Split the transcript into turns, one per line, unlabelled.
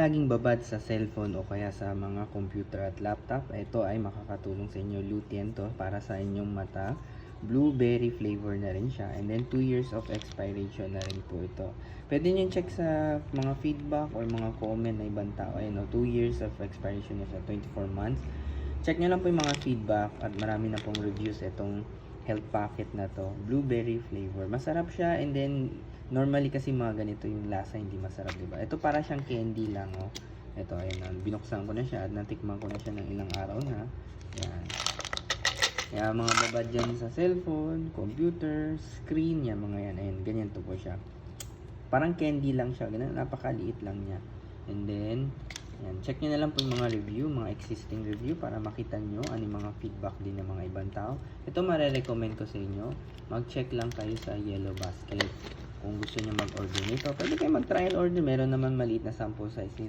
Laging babad sa cellphone o kaya sa mga computer at laptop, ito ay makakatulong sa inyo. Lutein to para sa inyong mata. Blueberry flavor na rin siya. And then 2 years of expiration na rin po ito. Pwede nyo check sa mga feedback or mga comment na ibang tao. Ayun, 2 years of expiration na siya, 24 months. Check nyo lang po yung mga feedback at marami na pong reviews itong health packet na to. Blueberry flavor. Masarap siya, and then normally kasi mga ganito yung lasa hindi masarap, diba? Ito para siyang candy lang, oh. Ito, ayun, binuksan ko na siya at natikman ko na siya ng ilang araw na. Yan. Kaya mga babad dyan sa cellphone, computer, screen, yan, mga yan. Ayun, ganyan to po siya. Parang candy lang siya. Ganun, napakaliit lang niya. And then, yan, check nyo na lang po yung mga review, mga existing review para makita nyo ano yung mga feedback din ng mga ibang tao. Ito marerecommend ko sa inyo. Mag-check lang kayo sa Yellow Basket. Kung gusto nyo mag-order nito, pwede kayo mag-trial order. Meron naman maliit na sample size nito.